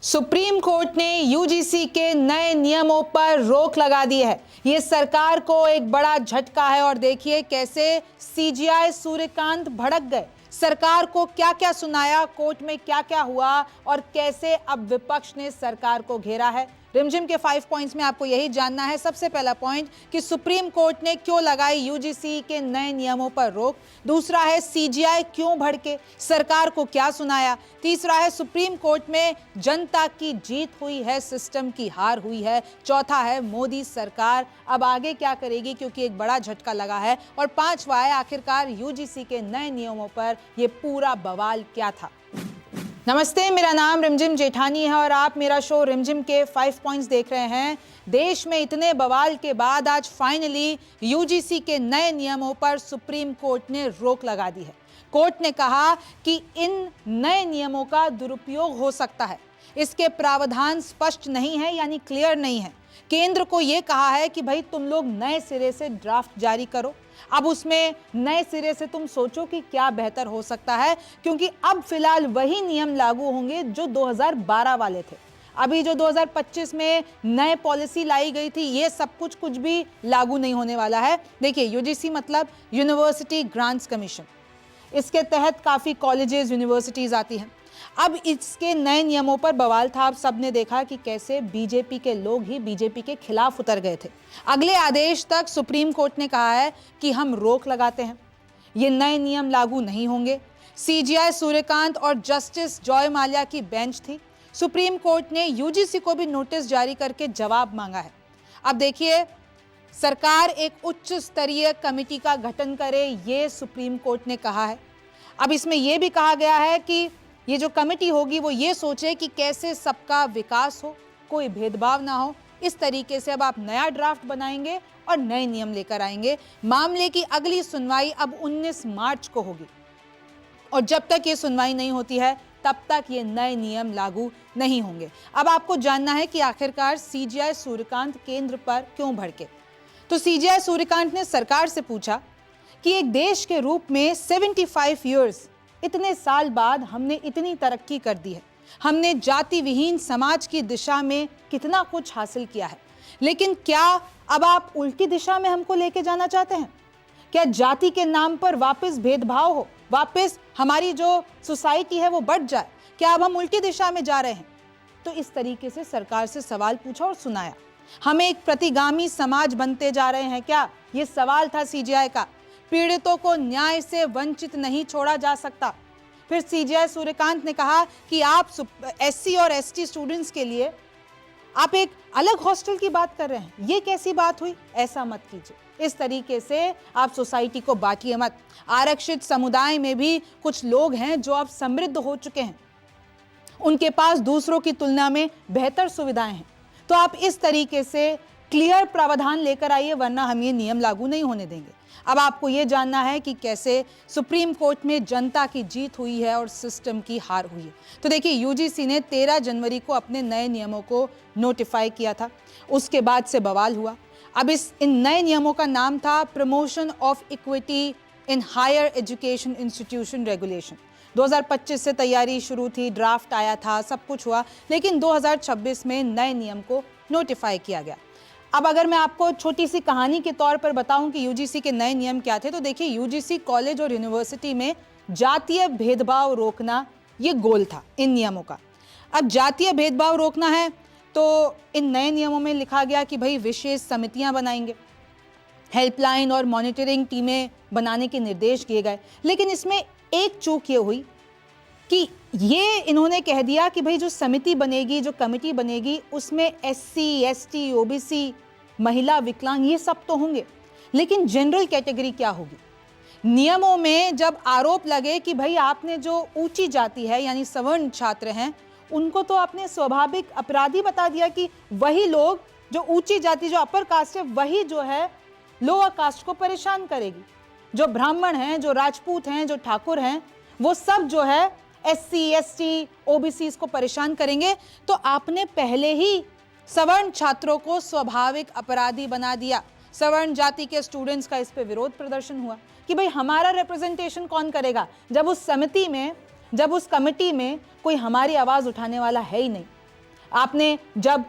Supreme court ने UGC के नए नियमों पर रोक लगा दी है। ये सरकार को एक बड़ा झटका है और देखिए कैसे सीजीआई सूर्यकांत भड़क गए। सरकार को क्या क्या सुनाया, कोर्ट में क्या क्या हुआ और कैसे अब विपक्ष ने सरकार को घेरा है। रिमझिम के 5 पॉइंट्स में आपको यही जानना है। सबसे पहला पॉइंट कि सुप्रीम कोर्ट ने क्यों लगाई यूजीसी के नए नियमों पर रोक। दूसरा है सीजीआई क्यों भड़के, सरकार को क्या सुनाया। तीसरा है सुप्रीम कोर्ट में जनता की जीत हुई है, सिस्टम की हार हुई है। चौथा है मोदी सरकार अब आगे क्या करेगी, क्योंकि एक बड़ा झटका लगा है। और पांचवा है आखिरकार यूजीसी के नए नियमों पर यह पूरा बवाल क्या था। नमस्ते, मेरा नाम रिमझिम जेठानी है और आप मेरा शो रिमझिम के 5 पॉइंट्स देख रहे हैं। देश में इतने बवाल के बाद आज फाइनली यूजीसी के नए नियमों पर सुप्रीम कोर्ट ने रोक लगा दी है। कोर्ट ने कहा कि इन नए नियमों का दुरुपयोग हो सकता है, इसके प्रावधान स्पष्ट नहीं है, यानी क्लियर नहीं है। केंद्र को यह कहा है कि भाई तुम लोग नए सिरे से ड्राफ्ट जारी करो। अब उसमें नए सिरे से तुम सोचो कि क्या बेहतर हो सकता है, क्योंकि अब फिलहाल वही नियम लागू होंगे जो 2012 वाले थे। अभी जो 2025 में नए पॉलिसी लाई गई थी, ये सब कुछ भी लागू नहीं होने वाला है। देखिए, यूजीसी मतलब यूनिवर्सिटी ग्रांट्स कमीशन, इसके तहत काफ़ी कॉलेजेस यूनिवर्सिटीज़ आती हैं। अब इसके नए नियमों पर बवाल था। आप सबने देखा कि कैसे बीजेपी के लोग ही बीजेपी के खिलाफ उतर गए थे। अगले आदेश तक सुप्रीम कोर्ट ने कहा है कि हम रोक लगाते हैं, ये नए नियम लागू नहीं होंगे। सीजीआई सूर्यकांत और जस्टिस जॉय माल्या की बेंच थी। सुप्रीम कोर्ट ने यूजीसी को भी नोटिस जारी करके जवाब मांगा है। अब देखिए, सरकार एक उच्च स्तरीय कमेटी का गठन करे, ये सुप्रीम कोर्ट ने कहा है। अब इसमें यह भी कहा गया है कि ये जो कमेटी होगी वो ये सोचे कि कैसे सबका विकास हो, कोई भेदभाव ना हो। इस तरीके से अब आप नया ड्राफ्ट बनाएंगे और नए नियम लेकर आएंगे। मामले की अगली सुनवाई अब 19 मार्च को होगी और जब तक ये सुनवाई नहीं होती है तब तक ये नए नियम लागू नहीं होंगे। अब आपको जानना है कि आखिरकार सीजीआई सूर्यकांत केंद्र पर क्यों भड़के। तो सीजीआई सूर्यकांत ने सरकार से पूछा कि एक देश के रूप में 75 ईयर्स, इतने साल बाद हमने इतनी तरक्की कर दी है, हमने जाति विहीन समाज की दिशा में कितना कुछ हासिल किया है, लेकिन क्या अब आप उल्टी दिशा में हमको लेके जाना चाहते हैं? क्या जाति के नाम पर वापस भेदभाव हो, वापस हमारी जो सोसाइटी है वो बढ़ जाए? क्या अब हम उल्टी दिशा में जा रहे हैं? तो इस तरीके से सरकार से सवाल पूछा और सुनाया। हमें एक प्रतिगामी समाज बनते जा रहे हैं क्या? ये सवाल था सीजीआई का। पीड़ितों को न्याय से वंचित नहीं छोड़ा जा सकता। फिर सीजीआई सूर्यकांत ने कहा कि आप एससी और एसटी स्टूडेंट्स के लिए आप एक अलग हॉस्टल की बात कर रहे हैं, ये कैसी बात हुई? ऐसा मत कीजिए। इस तरीके से आप सोसाइटी को बांटिए मत। आरक्षित समुदाय में भी कुछ लोग हैं जो अब समृद्ध हो चुके हैं, उनके पास दूसरों की तुलना में बेहतर सुविधाएं हैं। तो आप इस तरीके से क्लियर प्रावधान लेकर आइए, वरना हम ये नियम लागू नहीं होने देंगे। अब आपको ये जानना है कि कैसे सुप्रीम कोर्ट में जनता की जीत हुई है और सिस्टम की हार हुई है। तो देखिए, यूजीसी ने 13 जनवरी को अपने नए नियमों को नोटिफाई किया था। उसके बाद से बवाल हुआ। अब इन नए नियमों का नाम था promotion of equity in higher education institution regulation. 2025 से तैयारी शुरू थी, ड्राफ्ट आया था, सब कुछ हुआ, लेकिन 2026 में नए नियम को नोटिफाई किया गया। अब अगर मैं आपको छोटी सी कहानी के तौर पर बताऊं कि यूजीसी के नए नियम क्या थे, तो देखिए, यूजीसी कॉलेज और यूनिवर्सिटी में जातीय भेदभाव रोकना ये गोल था इन नियमों का। अब जातीय भेदभाव रोकना है तो इन नए नियमों में लिखा गया कि भाई विशेष समितियां बनाएंगे, हेल्पलाइन और मॉनिटरिंग टीमें बनाने के निर्देश दिए गए। लेकिन इसमें एक चूक ये हुई कि ये इन्होंने कह दिया कि भाई जो समिति बनेगी, जो कमेटी बनेगी, उसमें एससी, एसटी, ओबीसी, महिला, विकलांग, ये सब तो होंगे, लेकिन जनरल कैटेगरी क्या होगी? नियमों में जब आरोप लगे कि भाई आपने जो ऊंची जाति है यानी सवर्ण छात्र हैं, उनको तो आपने स्वाभाविक अपराधी बता दिया कि वही लोग जो ऊंची जाति, जो अपर कास्ट है, वही जो है लोअर कास्ट को परेशान करेगी। जो ब्राह्मण हैं, जो राजपूत हैं, जो ठाकुर हैं, वो सब जो है एससी, एसटी, ओबीसी को परेशान करेंगे। तो आपने पहले ही सवर्ण छात्रों को स्वाभाविक अपराधी बना दिया। सवर्ण जाति के स्टूडेंट्स का इस पे विरोध प्रदर्शन हुआ कि भाई हमारा रिप्रेजेंटेशन कौन करेगा, जब उस समिति में, जब उस कमेटी में कोई हमारी आवाज उठाने वाला है ही नहीं। आपने जब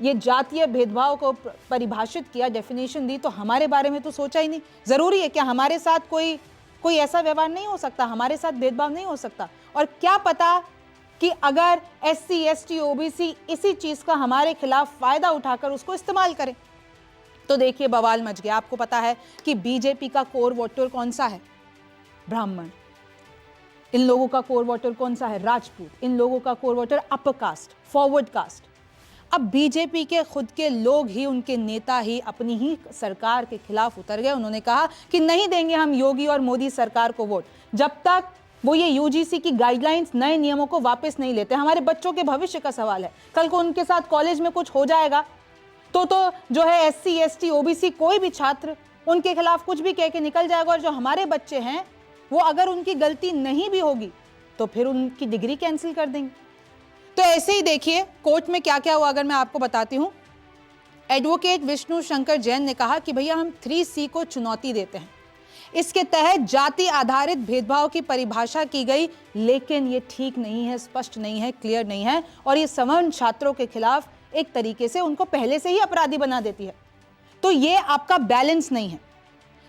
ये जातीय भेदभाव को परिभाषित किया, डेफिनेशन दी, तो हमारे बारे में तो सोचा ही नहीं। जरूरी है क्या हमारे साथ कोई ऐसा व्यवहार नहीं हो सकता, हमारे साथ भेदभाव नहीं हो सकता? और क्या पता कि अगर SC ST OBC इसी चीज का हमारे खिलाफ फायदा उठाकर उसको इस्तेमाल करें। तो देखिए बवाल मच गया। आपको पता है कि बीजेपी का कोर वोटर कौन सा है? ब्राह्मण। इन लोगों का कोर वोटर कौन सा है? राजपूत। इन लोगों का core voter upper caste, forward caste. अब बीजेपी के खुद के लोग ही, उनके नेता ही अपनी ही सरकार के खिलाफ उतर गए। उन्होंने कहा कि नहीं देंगे हम योगी और मोदी सरकार को वोट जब तक वो ये UGC की गाइडलाइंस, नए नियमों को वापस नहीं लेते। हमारे बच्चों के भविष्य का सवाल है। कल को उनके साथ कॉलेज में कुछ हो जाएगा तो जो है SC ST OBC कोई भी छात्र उनके खिलाफ कुछ भी कह के निकल जाएगा, और जो हमारे बच्चे हैं वो अगर उनकी गलती नहीं भी होगी तो फिर उनकी डिग्री कैंसिल कर देंगे। तो ऐसे ही देखिए कोर्ट में क्या क्या हुआ, अगर मैं आपको बताती हूं। एडवोकेट विष्णु शंकर जैन ने कहा कि भैया हम 3C को चुनौती देते हैं। इसके तहत जाति आधारित भेदभाव की परिभाषा की गई, लेकिन ये ठीक नहीं है, स्पष्ट नहीं है, क्लियर नहीं है, और ये सवर्ण छात्रों के खिलाफ एक तरीके से उनको पहले से ही अपराधी बना देती है। तो ये आपका बैलेंस नहीं है।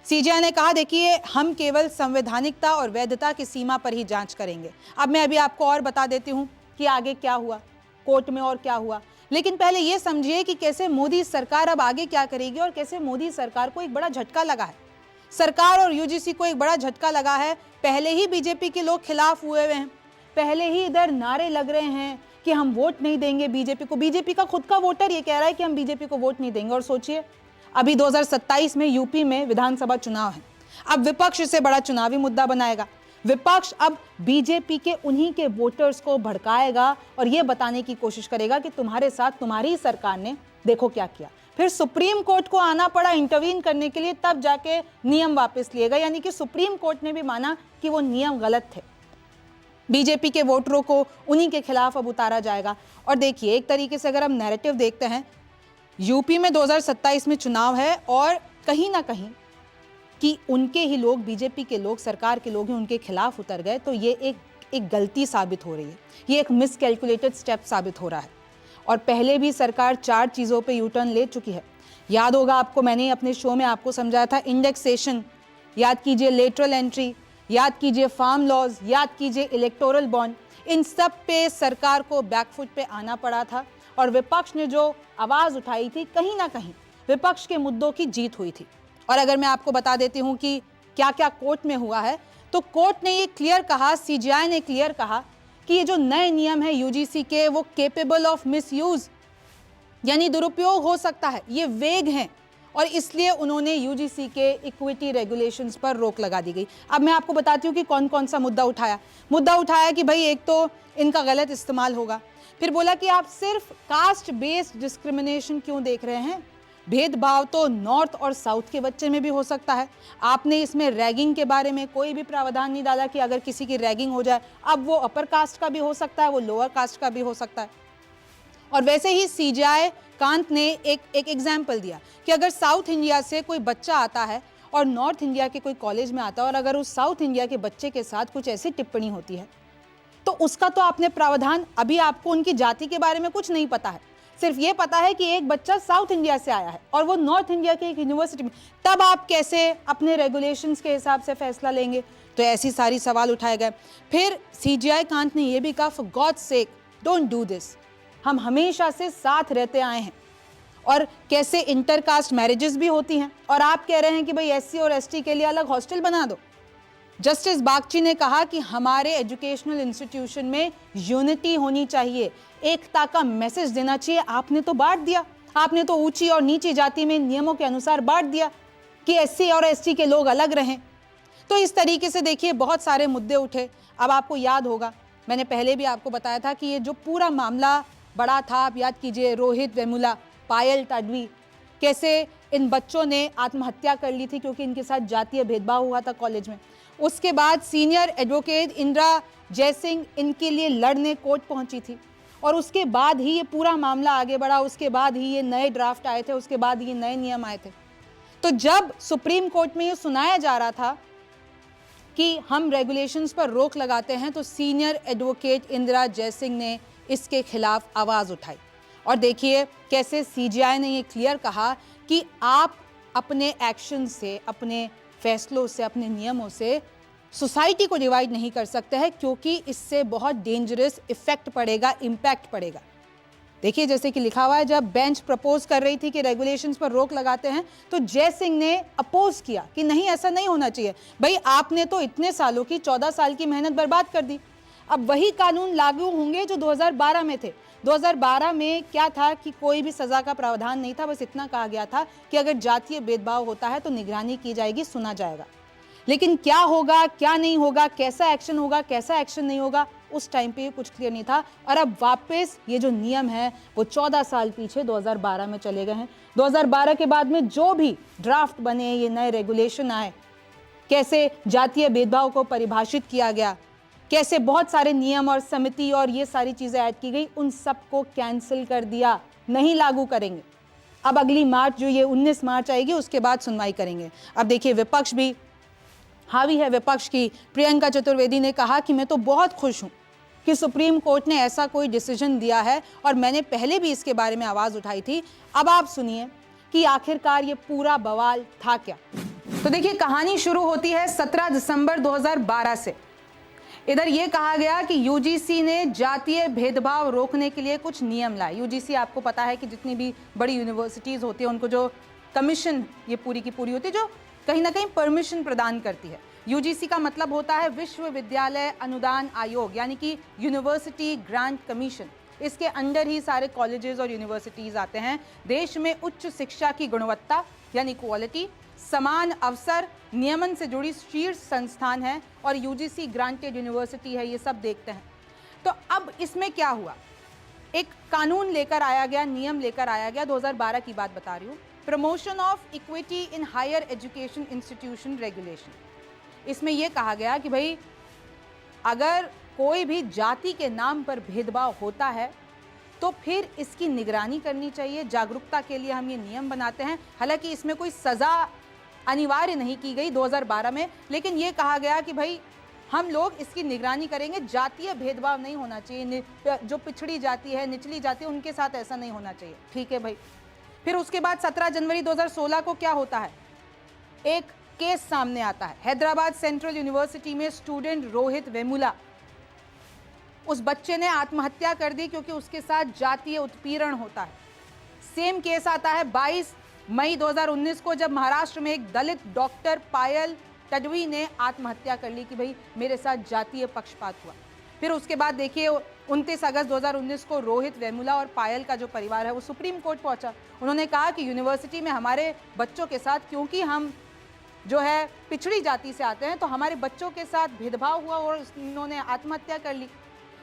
CJI ने कहा देखिए हम केवल संवैधानिकता और वैधता की सीमा पर ही जांच करेंगे। अब मैं अभी आपको और बता देती हूं कि आगे क्या हुआ कोर्ट में और क्या हुआ, लेकिन पहले ये समझिए कि कैसे मोदी सरकार अब आगे क्या करेगी और कैसे मोदी सरकार को एक बड़ा झटका लगा है। सरकार और UGC को एक बड़ा झटका लगा है। पहले ही बीजेपी के लोग खिलाफ हुए हैं, पहले ही इधर नारे लग रहे हैं कि हम वोट नहीं देंगे बीजेपी को। बीजेपी का खुद का वोटर ये कह रहा है कि हम बीजेपी को वोट नहीं देंगे। और सोचिए अभी 2027 में यूपी में विधानसभा चुनाव है। अब विपक्ष इसे बड़ा चुनावी मुद्दा बनाएगा। विपक्ष अब बीजेपी के उन्हीं के वोटर्स को भड़काएगा और ये बताने की कोशिश करेगा कि तुम्हारे साथ तुम्हारी सरकार ने देखो क्या किया। फिर सुप्रीम कोर्ट को आना पड़ा इंटरवीन करने के लिए, तब जाके नियम वापस लिए गए। यानी कि सुप्रीम कोर्ट ने भी माना कि वो नियम गलत थे। बीजेपी के वोटरों को उन्हीं के खिलाफ अब उतारा जाएगा। और देखिए एक तरीके से अगर हम नैरेटिव देखते हैं, यूपी में 2027 में चुनाव है और कहीं ना कहीं कि उनके ही लोग, बीजेपी के लोग, सरकार के लोग ही उनके खिलाफ उतर गए, तो ये एक गलती साबित हो रही है। ये एक मिसकैलकुलेटेड स्टेप साबित हो रहा है। और पहले भी सरकार 4 चीज़ों पे यू टर्न ले चुकी है। याद होगा आपको, मैंने अपने शो में आपको समझाया था, इंडेक्सेशन, याद कीजिए लेटरल एंट्री, याद कीजिए फार्म लॉज, याद कीजिए इलेक्टोरल बॉन्ड। इन सब पे सरकार को बैकफुट पे आना पड़ा था और विपक्ष ने जो आवाज़ उठाई थी, कहीं ना कहीं विपक्ष के मुद्दों की जीत हुई थी। और अगर मैं आपको बता देती हूँ कि क्या क्या कोर्ट में हुआ है, तो कोर्ट ने ये क्लियर कहा, CJI ने क्लियर कहा कि ये जो नए नियम है UGC के, वो केपेबल ऑफ मिसयूज, यानी दुरुपयोग हो सकता है, ये वेग हैं और इसलिए उन्होंने UGC के इक्विटी रेगुलेशंस पर रोक लगा दी गई। अब मैं आपको बताती हूँ कि कौन कौन सा मुद्दा उठाया कि भाई एक तो इनका गलत इस्तेमाल होगा, फिर बोला कि आप सिर्फ कास्ट बेस्ड डिस्क्रिमिनेशन क्यों देख रहे हैं, भेदभाव तो नॉर्थ और साउथ के बच्चे में भी हो सकता है। आपने इसमें रैगिंग के बारे में कोई भी प्रावधान नहीं डाला कि अगर किसी की रैगिंग हो जाए, अब वो अपर कास्ट का भी हो सकता है, वो लोअर कास्ट का भी हो सकता है। और वैसे ही CJI कांत ने एक एग्जाम्पल दिया कि अगर साउथ इंडिया से कोई बच्चा आता है और नॉर्थ इंडिया के कोई कॉलेज में आता है और अगर उस साउथ इंडिया के बच्चे के साथ कुछ ऐसी टिप्पणी होती है, तो उसका तो आपने प्रावधान, अभी आपको उनकी जाति के बारे में कुछ नहीं पता है, सिर्फ ये पता है कि एक बच्चा साउथ इंडिया से आया है और वो नॉर्थ इंडिया की एक यूनिवर्सिटी में, तब आप कैसे अपने रेगुलेशंस के हिसाब से फैसला लेंगे? तो ऐसी सारी सवाल उठाए गए। फिर CJI कांत ने ये भी कहा, for god's sake don't do this, हम हमेशा से साथ रहते आए हैं। और कैसे इंटरकास्ट मैरिजेस भी होती हैं और आप कह रहे हैं कि भाई SC और ST के लिए अलग हॉस्टल बना दो। जस्टिस बागची ने कहा कि हमारे एजुकेशनल इंस्टीट्यूशन में यूनिटी होनी चाहिए, एकता का मैसेज देना चाहिए। आपने तो बांट दिया, आपने तो ऊंची और नीची जाति में नियमों के अनुसार बांट दिया कि SC और ST के लोग अलग रहें। तो इस तरीके से देखिए बहुत सारे मुद्दे उठे। अब आपको याद होगा, मैंने पहले भी आपको बताया था कि ये जो पूरा मामला बड़ा था, आप याद कीजिए रोहित वेमुला, पायल तडवी, कैसे इन बच्चों ने आत्महत्या कर ली थी क्योंकि इनके साथ जातीय भेदभाव हुआ था कॉलेज में। उसके बाद सीनियर एडवोकेट इंदिरा जयसिंह इनके लिए लड़ने कोर्ट पहुंची थी और उसके बाद ही ये पूरा मामला आगे बढ़ा, उसके बाद ही ये नए ड्राफ्ट आए थे, उसके बाद ये नए नियम आए थे। तो जब सुप्रीम कोर्ट में ये सुनाया जा रहा था कि हम रेगुलेशंस पर रोक लगाते हैं, तो सीनियर एडवोकेट इंदिरा जयसिंह ने इसके खिलाफ आवाज़ उठाई। और देखिए कैसे सीजीआई ने ये क्लियर कहा कि आप अपने एक्शन से, अपने फैसलों से, अपने नियमों से सोसाइटी को डिवाइड नहीं कर सकते हैं, क्योंकि इससे बहुत डेंजरस इफेक्ट पड़ेगा, इम्पैक्ट पड़ेगा। देखिए जैसे कि लिखा हुआ है, जब बेंच प्रपोज कर रही थी कि रेगुलेशंस पर रोक लगाते हैं, तो जय सिंह ने अपोज किया कि नहीं, ऐसा नहीं होना चाहिए। भाई आपने तो इतने सालों की, 14 साल की मेहनत बर्बाद कर दी। अब वही कानून लागू होंगे जो 2012 में थे। 2012 में क्या था कि कोई भी सजा का प्रावधान नहीं था, बस इतना कहा गया था कि अगर जातीय भेदभाव होता है तो निगरानी की जाएगी, सुना जाएगा। लेकिन क्या होगा, क्या नहीं होगा, कैसा एक्शन होगा, कैसा एक्शन नहीं होगा, उस टाइम पे कुछ क्लियर नहीं था। और अब वापस ये जो नियम है वो 14 साल पीछे 2012 में चले गए हैं। 2012 के बाद में जो भी ड्राफ्ट बने, ये नए रेगुलेशन आए, कैसे जातीय भेदभाव को परिभाषित किया गया, कैसे बहुत सारे नियम और समिति और ये सारी चीजें ऐड की गई, उन सबको कैंसिल कर दिया, नहीं लागू करेंगे। अब अगली मार्च, जो ये 19 मार्च आएगी, उसके बाद सुनवाई करेंगे। अब देखिए विपक्ष भी हावी है। विपक्ष की प्रियंका चतुर्वेदी ने कहा कि मैं तो बहुत खुश हूं कि सुप्रीम कोर्ट ने ऐसा कोई डिसीजन दिया है, और मैंने पहले भी इसके बारे में आवाज उठाई थी। अब आप सुनिए कि आखिरकार ये पूरा बवाल था क्या। तो देखिए कहानी शुरू होती है 17 दिसंबर 2012 से। इधर ये कहा गया कि यूजीसी ने जातीय भेदभाव रोकने के लिए कुछ नियम लाए। यूजीसी आपको पता है कि जितनी भी बड़ी यूनिवर्सिटीज होती है उनको जो कमीशन ये पूरी की पूरी होती है, जो कहीं ना कहीं परमिशन प्रदान करती है। यूजीसी का मतलब होता है विश्वविद्यालय अनुदान आयोग, यानी कि यूनिवर्सिटी ग्रांट कमीशन। इसके अंडर ही सारे कॉलेजेस और यूनिवर्सिटीज आते हैं। देश में उच्च शिक्षा की गुणवत्ता यानी क्वालिटी, समान अवसर, नियमन से जुड़ी शीर्ष संस्थान है और यूजीसी ग्रांटेड यूनिवर्सिटी है, ये सब देखते हैं। तो अब इसमें क्या हुआ, एक कानून लेकर आया गया, नियम लेकर आया गया, 2012 की बात बता रही हूँ, promotion of equity in higher education institution regulation. इसमें यह कहा गया कि भाई अगर कोई भी जाति के नाम पर भेदभाव होता है तो फिर इसकी निगरानी करनी चाहिए। जागरूकता के लिए हम ये नियम बनाते हैं। हालांकि इसमें कोई सजा अनिवार्य नहीं की गई 2012 में, लेकिन ये कहा गया कि भाई हम लोग इसकी निगरानी करेंगे, जातीय भेदभाव नहीं होना चाहिए, जो पिछड़ी जाति है, निचली जाति है, उनके साथ ऐसा नहीं होना चाहिए। ठीक है भाई। फिर उसके बाद 17 जनवरी 2016 को क्या होता है, एक केस सामने आता है। हैदराबाद सेंट्रल यूनिवर्सिटी में स्टूडेंट रोहित वेमुला, उस बच्चे ने आत्महत्या कर दी क्योंकि उसके साथ जातीय उत्पीड़न होता है। सेम केस आता है 22 मई 2019 को, जब महाराष्ट्र में एक दलित डॉक्टर पायल तडवी ने आत्महत्या कर ली कि भाई मेरे साथ जातीय पक्षपात हुआ। फिर उसके बाद देखिए 29 अगस्त 2019 को रोहित वेमुला और पायल का जो परिवार है वो सुप्रीम कोर्ट पहुंचा। उन्होंने कहा कि यूनिवर्सिटी में हमारे बच्चों के साथ, क्योंकि हम जो है पिछड़ी जाति से आते हैं, तो हमारे बच्चों के साथ भेदभाव हुआ और उन्होंने आत्महत्या कर ली।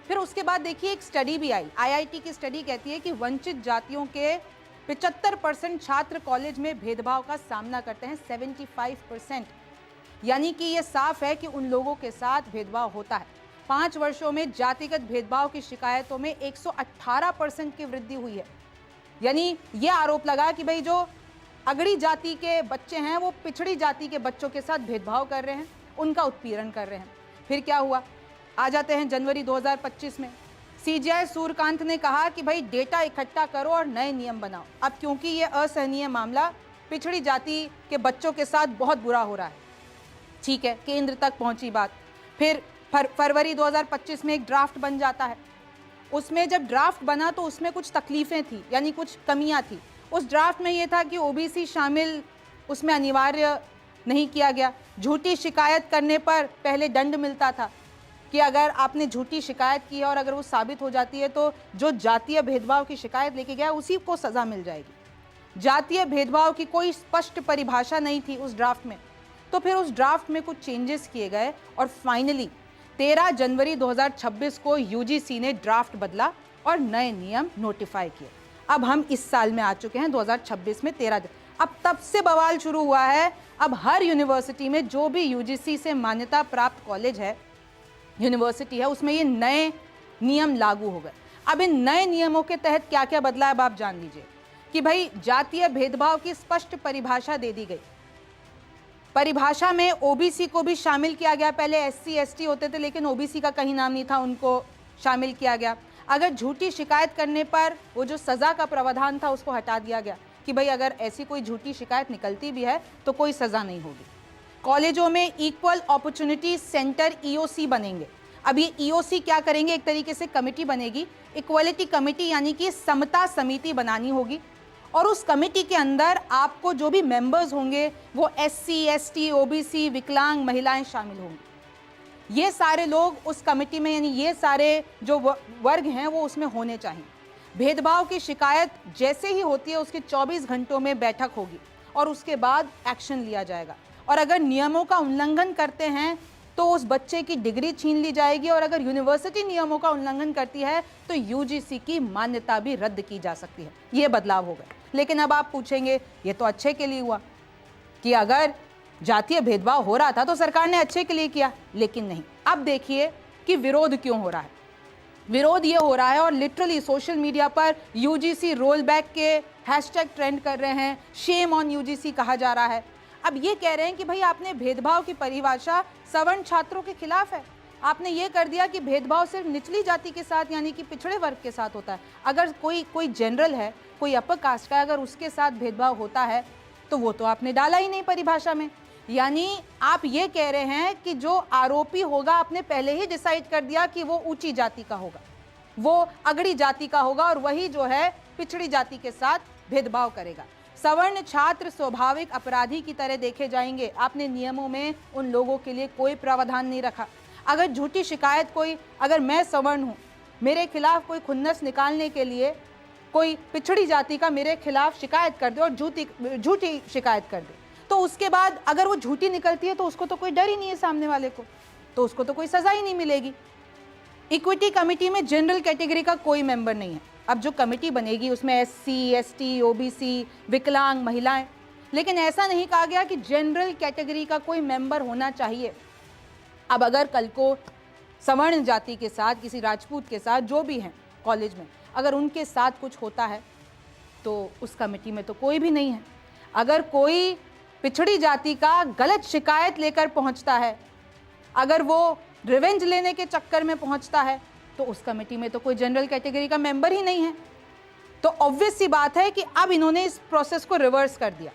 फिर उसके बाद देखिए एक स्टडी भी आई, आईआईटी की स्टडी कहती है कि वंचित जातियों के 75% छात्र कॉलेज में भेदभाव का सामना करते हैं, 75%। यानी कि ये साफ है कि उन लोगों के साथ भेदभाव होता है। 5 वर्षों में जातिगत भेदभाव की शिकायतों में 118% की वृद्धि हुई है। यानी ये आरोप लगा कि भाई जो अगड़ी जाति के बच्चे हैं वो पिछड़ी जाति के बच्चों के साथ भेदभाव कर रहे हैं, उनका उत्पीड़न कर रहे हैं। फिर क्या हुआ, आ जाते हैं जनवरी 2025 में। सीजीआई सूर्यकांत ने कहा कि भाई डेटा इकट्ठा करो और नए नियम बनाओ। अब क्योंकि ये असहनीय मामला पिछड़ी जाति के बच्चों के साथ बहुत बुरा हो रहा है, ठीक है, केंद्र तक पहुंची बात। फिर फरवरी 2025 में एक ड्राफ्ट बन जाता है। उसमें जब ड्राफ्ट बना तो उसमें कुछ तकलीफें थी, यानी कुछ कमियां थी। उस ड्राफ्ट में यह था कि ओबीसी शामिल उसमें अनिवार्य नहीं किया गया। झूठी शिकायत करने पर पहले दंड मिलता था कि अगर आपने झूठी शिकायत की है और अगर वो साबित हो जाती है तो जो जातीय भेदभाव की शिकायत लेके गया उसी को सजा मिल जाएगी। जातीय भेदभाव की कोई स्पष्ट परिभाषा नहीं थी उस ड्राफ्ट में। तो फिर उस ड्राफ्ट में कुछ चेंजेस किए गए और फाइनली 13 जनवरी 2026 को यूजीसी ने ड्राफ्ट बदला और नए नियम नोटिफाई किए। अब हम इस साल में आ चुके हैं 2026 में 13। अब तब से बवाल शुरू हुआ है। अब हर यूनिवर्सिटी में जो भी यूजीसी से मान्यता प्राप्त कॉलेज है, यूनिवर्सिटी है, उसमें ये नए नियम लागू हो गए। अब इन नए नियमों के तहत क्या क्या बदला है अब आप जान लीजिए कि भाई जातीय भेदभाव की स्पष्ट परिभाषा दे दी गई। परिभाषा में ओबीसी को भी शामिल किया गया। पहले एससी एसटी होते थे लेकिन ओबीसी का कहीं नाम नहीं था, उनको शामिल किया गया। अगर झूठी शिकायत करने पर वो जो सजा का प्रावधान था उसको हटा दिया गया कि भाई अगर ऐसी कोई झूठी शिकायत निकलती भी है तो कोई सजा नहीं होगी। कॉलेजों में इक्वल अपॉर्चुनिटी सेंटर ईओसी बनेंगे। अब ये ईओसी क्या करेंगे, एक तरीके से कमेटी बनेगी, इक्वलिटी कमेटी यानी कि समता समिति बनानी होगी और उस कमेटी के अंदर आपको जो भी मेंबर्स होंगे वो एससी, एसटी, ओबीसी, विकलांग महिलाएं शामिल होंगी। ये सारे लोग उस कमेटी में यानी ये सारे जो वर्ग हैं वो उसमें होने चाहिए। भेदभाव की शिकायत जैसे ही होती है उसके 24 घंटों में बैठक होगी और उसके बाद एक्शन लिया जाएगा और अगर नियमों का उल्लंघन करते हैं तो उस बच्चे की डिग्री छीन ली जाएगी और अगर यूनिवर्सिटी नियमों का उल्लंघन करती है तो यूजीसी की मान्यता भी रद्द की जा सकती है। ये बदलाव हो गए। लेकिन अब आप पूछेंगे ये तो अच्छे के लिए हुआ कि अगर जातीय भेदभाव हो रहा था तो सरकार ने अच्छे के लिए किया, लेकिन नहीं। अब देखिए कि विरोध क्यों हो रहा है। विरोध ये हो रहा है और लिटरली सोशल मीडिया पर यूजीसी रोल बैक के हैशटैग ट्रेंड कर रहे हैं, शेम ऑन यूजीसी कहा जा रहा है। अब ये कह रहे हैं कि भाई आपने भेदभाव की परिभाषा सवर्ण छात्रों के खिलाफ है। आपने ये कर दिया कि भेदभाव सिर्फ निचली जाति के साथ यानी कि पिछड़े वर्ग के साथ होता है। अगर कोई जनरल है, कोई अपर कास्ट का, अगर उसके साथ भेदभाव होता है तो वो तो आपने डाला ही नहीं परिभाषा में। यानी आप ये कह रहे हैं कि जो आरोपी होगा आपने पहले ही डिसाइड कर दिया कि वो ऊंची जाति का होगा, वो अगड़ी जाति का होगा और वही जो है पिछड़ी जाति के साथ भेदभाव करेगा। सवर्ण छात्र स्वाभाविक अपराधी की तरह देखे जाएंगे। आपने नियमों में उन लोगों के लिए कोई प्रावधान नहीं रखा। अगर झूठी शिकायत अगर मैं सवर्ण हूँ, मेरे खिलाफ कोई खुन्नस निकालने के लिए कोई पिछड़ी जाति का मेरे खिलाफ शिकायत कर दे और झूठी शिकायत कर दे तो उसके बाद अगर वो झूठी निकलती है तो उसको तो कोई डर ही नहीं है सामने वाले को, तो उसको तो कोई सजा ही नहीं मिलेगी। इक्विटी कमेटी में जनरल कैटेगरी का कोई मेंबर नहीं है। अब जो कमेटी बनेगी उसमें एससी, एसटी, ओबीसी, विकलांग महिलाएं, लेकिन ऐसा नहीं कहा गया कि जनरल कैटेगरी का कोई मेंबर होना चाहिए। अब अगर कल को सवर्ण जाति के साथ, किसी राजपूत के साथ, जो भी हैं कॉलेज में, अगर उनके साथ कुछ होता है तो उस कमेटी में तो कोई भी नहीं है। अगर कोई पिछड़ी जाति का गलत शिकायत लेकर पहुंचता है, अगर वो रिवेंज लेने के चक्कर में पहुंचता है तो उस कमेटी में तो कोई जनरल कैटेगरी का मेंबर ही नहीं है। तो ऑब्वियस सी बात है कि अब इन्होंने इस प्रोसेस को रिवर्स कर दिया।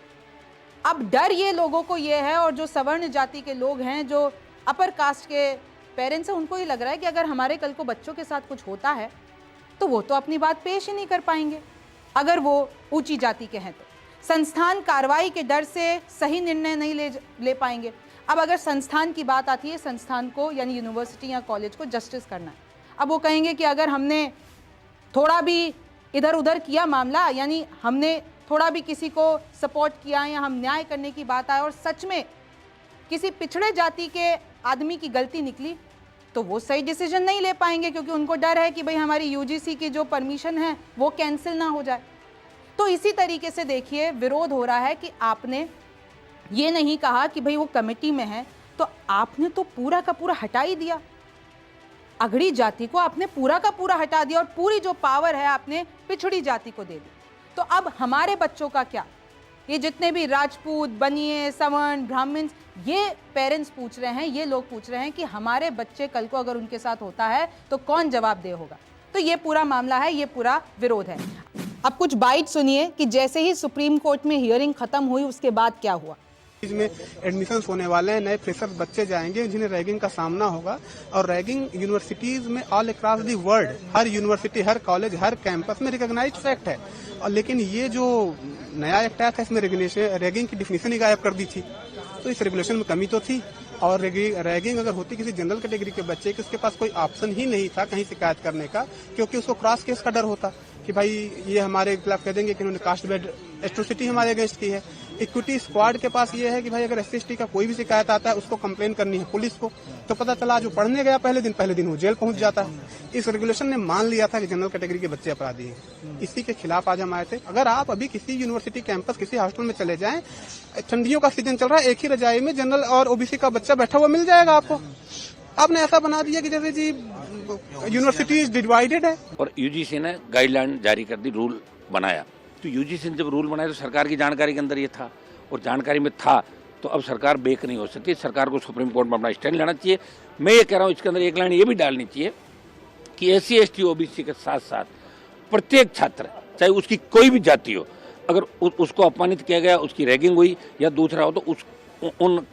अब डर ये लोगों को ये है और जो सवर्ण जाति के लोग हैं, जो अपर कास्ट के पेरेंट्स हैं, उनको ये लग रहा है कि अगर हमारे कल को बच्चों के साथ कुछ होता है तो वो तो अपनी बात पेश ही नहीं कर पाएंगे अगर वो ऊंची जाति के हैं तो। संस्थान कार्रवाई के डर से सही निर्णय नहीं ले पाएंगे। अब अगर संस्थान की बात आती है, संस्थान को यानी यूनिवर्सिटी या कॉलेज को जस्टिस करना है। अब वो कहेंगे कि अगर हमने थोड़ा भी इधर उधर किया मामला, यानी हमने थोड़ा भी किसी को सपोर्ट किया या हम न्याय करने की बात आए और सच में किसी पिछड़े जाति के आदमी की गलती निकली तो वो सही डिसीजन नहीं ले पाएंगे, क्योंकि उनको डर है कि भाई हमारी यूजीसी की जो परमिशन है वो कैंसिल ना हो जाए। तो इसी तरीके से देखिए विरोध हो रहा है कि आपने ये नहीं कहा कि भाई वो कमेटी में है तो आपने तो पूरा का पूरा हटा ही दिया। अगड़ी जाति को आपने पूरा का पूरा हटा दिया और पूरी जो पावर है आपने पिछड़ी जाति को दे दी। तो अब हमारे बच्चों का क्या? ये जितने भी राजपूत, बनिए, सवर्ण, ब्राह्मण्स, ये पेरेंट्स पूछ रहे हैं, ये लोग पूछ रहे हैं कि हमारे बच्चे कल को अगर उनके साथ होता है तो कौन जवाबदेह होगा। तो ये पूरा मामला है, ये पूरा विरोध है। अब कुछ बाइट सुनिए कि जैसे ही सुप्रीम कोर्ट में हियरिंग खत्म हुई उसके बाद क्या हुआ। में एडमिशन होने वाले हैं, नए फ्रेशर बच्चे जाएंगे जिन्हें रैगिंग का सामना होगा और रैगिंग यूनिवर्सिटीज में all across the world, her university, her college, her campus में रिकॉग्नाइज्ड फैक्ट है। और लेकिन ये जो नया एक्ट आया था इसमें रैगिंग की डिफिनेशन ही गायब कर दी थी। तो इस रेगुलेशन में कमी तो थी। और रैगिंग अगर होती किसी जनरल कैटेगरी के बच्चे की, उसके पास कोई ऑप्शन ही नहीं था कहीं शिकायत करने का, क्योंकि उसको क्रॉस केस का डर होता कि भाई ये हमारे खिलाफ कह देंगे कि उन्होंने कास्ट बेस्ड एट्रोसिटी हमारे अगेंस्ट की है। इक्विटी स्क्वाड के पास ये है कि भाई अगर एससी/एसटी का कोई भी शिकायत आता है उसको कंप्लेन करनी है पुलिस को, तो पता चला जो पढ़ने गया पहले दिन वो जेल पहुंच जाता है। इस रेगुलेशन ने मान लिया था कि जनरल कैटेगरी के बच्चे अपराधी हैं। इसी के खिलाफ आज हम आए थे। अगर आप अभी किसी यूनिवर्सिटी कैंपस, किसी हॉस्टल में चले जाएं, ठंडियों का सीजन चल रहा है, एक ही रजाई में जनरल और ओबीसी का बच्चा बैठा हुआ मिल जाएगा आपको। आपने ऐसा बना दिया कि जैसे जी यूनिवर्सिटी डिवाइडेड है। और यूजीसी ने गाइडलाइन जारी कर दी, रूल बनाया। तो यूजीसी ने जब रूल बनाया तो सरकार की जानकारी के अंदर ये था, और जानकारी में था तो अब सरकार बेक नहीं हो सकती। सरकार को सुप्रीम कोर्ट में अपना स्टैंड लेना चाहिए। मैं ये कह रहा हूँ इसके अंदर एक लाइन ये भी डालनी चाहिए कि SC ST OBC के साथ साथ प्रत्येक छात्र, चाहे उसकी कोई भी जाति हो, अगर उसको अपमानित किया गया, उसकी रैगिंग हुई या दूसरा हो, तो उन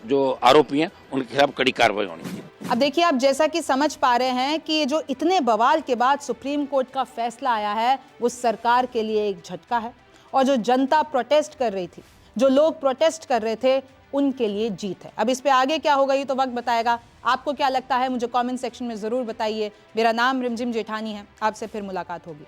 जो आरोपी हैं उनके खिलाफ कड़ी कार्रवाई होनी चाहिए। अब देखिए, आप जैसा कि समझ पा रहे हैं कि ये जो इतने बवाल के बाद सुप्रीम कोर्ट का फैसला आया है, वो सरकार के लिए एक झटका है, और जो जनता प्रोटेस्ट कर रही थी, जो लोग प्रोटेस्ट कर रहे थे, उनके लिए जीत है। अब इस पे आगे क्या होगा ये तो वक्त बताएगा। आपको क्या लगता है मुझे कमेंट सेक्शन में जरूर बताइए। मेरा नाम रिमझिम जेठानी है, आपसे फिर मुलाकात होगी।